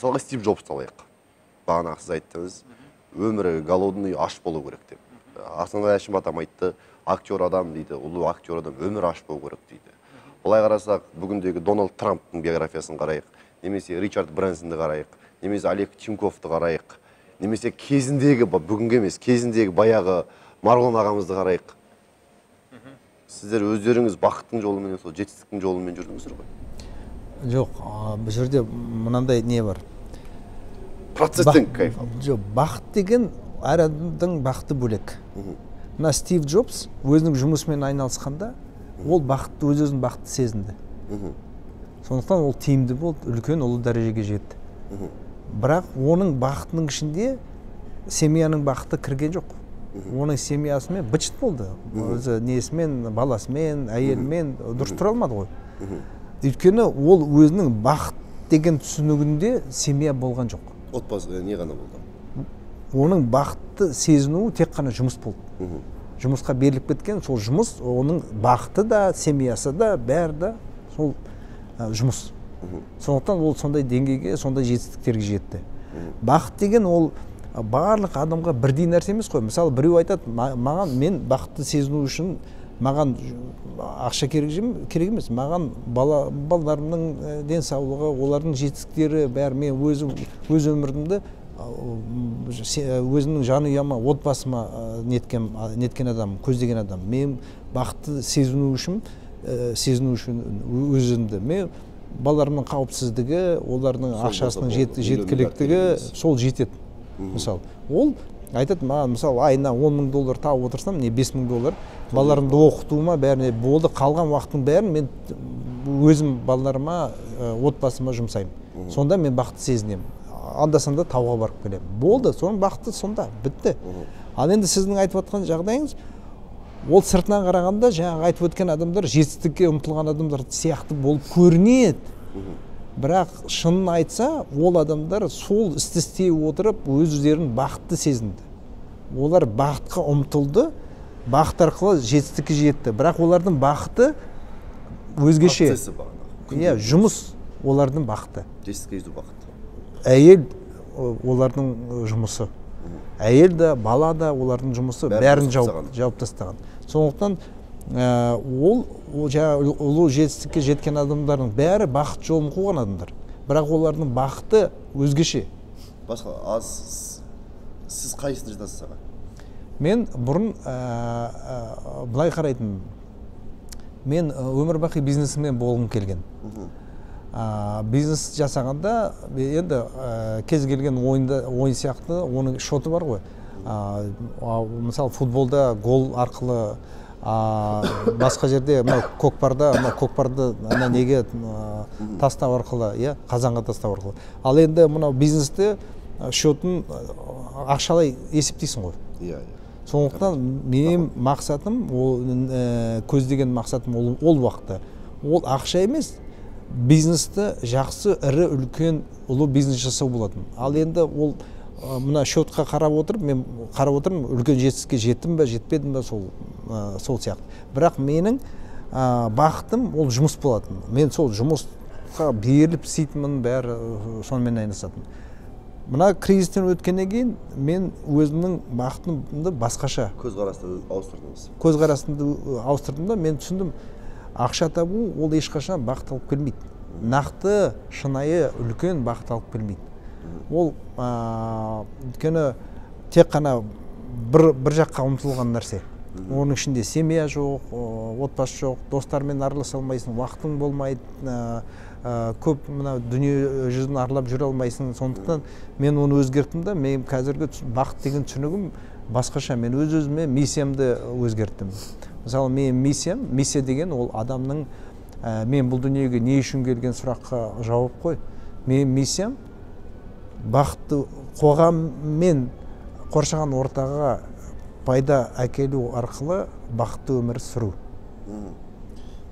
мысалға Стив Джобсты алайық. Бағана сіз айттыңыз, өмірі голодный, аш болу керек деп. Арсенал Әшімбатам айтты, актер адам дейді, ұлы актер адам өмір аш болу керек дейді. Олай қарасақ, бүгіндегі Дональд Трамптың биографиясын қарайық, немесе Ричард Брэнсонды қарайық, немесе Олег Тиньковты қарайық, немесе кезіндегі, бүгінгі емес, кезіндегі баяғы Марғұлан ағамызды қарайық. Сіздер өздеріңіз бақыттың жолымен, сол жетістіктің жолымен жүрдіңіздер ғой? Жоқ, бұл жерде мынандай не бар? Процесстің кайф алды. Жоқ, бақыт деген әр адамдың бақыты бөлек. Мына Стив Джобс өзінің жұмысымен айналысқанда, ол бақытты, өз-өзін бақытты сезінді. Сондықтан ол тиімді болды, үлкен ұлы дәрежеге жетті. Бірақ оның бақытының ішінде семьяның бақыты кірген жоқ. Оның семьясымен бычыт болды. Өзі несімен, баласымен, әйелімен дұрыс тұра алмады ғой. Өйткені ол өзінің бақыт деген түсінігінде семья болған жоқ. Отбасы не ғана болды? Оның бақытты сезінуі тек қана жұмыс болды. Жұмысқа беріліп кеткен сол жұмыс, оның бақыты да, семьясы да, бәрі да сол жұмыс. Сондықтан ол сондай деңгейге, сондай жетістіктерге жетті. Бақыт деген ол барлық адамға бірдей нәрсе емес қой. Мысалы, біреу айтады, маған мен бақытты сезіну үшін маған ақша керек емес, маған балаларымның денсаулығы, олардың жетістіктері бәрі, мен өз өмірімді өзімнің жанұяма, отбасыма неткен адам, көздеген адам. Мен бақытты сезіну үшін өзімді, мен балаларымның қауіпсіздігі, олардың ақшасының жеткіліктігі сол жетеді. Мысалы, ол айтады, маған мысалы айына $10,000 тауып отырсам, не $5,000 балаларымды оқытуыма бәріне болды, қалған уақыттың бәрін мен өзім балаларыма, отбасыма жұмсаймын. Сонда мен бақытты сезінемін. Анда-санда тауға барып келемін. Болды, соның бақыты сонда, бітті. Ал енді сіздің айтып отқан жағдайыңыз, ол сыртынан қарағанда жаңағы айтып өткен адамдар жетістікке ұмтылған адамдар сияқты болып көрінеді. Бірақ шынын айтса, ол адамдар сол істі істей отырып өздерін бақытты сезінді. Олар бақытқа ұмтылды, бақыт арқылы жетістікке жетті. Бірақ олардың бақыты өзгеше. Жұмыс олардың бақыты. Жетістікке жету бақыты. Әйел олардың жұмысы. Әйел да, бала да олардың жұмысы, бәрін жауып тастаған. Сондықтан ол ұлы жетістікке жеткен адамдардың бәрі бақыт жолын қуған адамдар. Бірақ олардың бақыты өзгеше. Басқа, сіз қайсыны жатасыз аға? Мен бұрын былай қарайтын. Мен өмір бақи бизнесмен болғым келген. Бизнес жасағанда енді кез келген ойын сияқты оның шоты бар ғой. Мысалы футболда гол арқылы, басқа жерде көкпарды неге тастау арқылы, қазанға тастау арқылы. Ал енді мынау бизнесте шотын ақшалай есептейсің ғой. Сондықтан менің мақсатым, көздеген мақсатым ол уақытта. Ол ақша емес, бизнесті жақсы, ірі, үлкен, ұлы бизнес жасау болатын. Ал енді ол мына шотқа қарап отырып, мен қарап отырмын, үлкен жетістікке жеттім бе, жетпедім бе, сол сияқты. Бірақ менің бақытым ол жұмыс болатын. Мен сол жұмысқа беріліп істейтінмін, бәрі сонымен айналысатын. Мына кризистен өткеннен кейін мен өзімнің бақытымды басқаша көзқарасымды ауыстырдым да, мен түсіндім, ақша табу ол ешқашан бақыт алып келмейді. Нақты, шынайы, үлкен бақыт алып келмейді. Ол өйткені тек қана бір жаққа ұмтылған нәрсе. Оның ішінде семья жоқ, отбасы жоқ, достармен араласа алмайсың, уақытың болмайды, көп дүние жүзін аралап жүре алмайсың. Сондықтан мен оны өзгерттім да, мен қазіргі бақыт деген түсінігім басқаша. Мен өз-өзіме миссиямды өзгерттім. Мысалы, мен миссия деген ол адамның мен бұл дүниеге не үшін келген сұраққа жауап қой. Мен миссиям бақытты қоғам мен қоршаған ортаға пайда әкелу арқылы бақытты өмір сүру.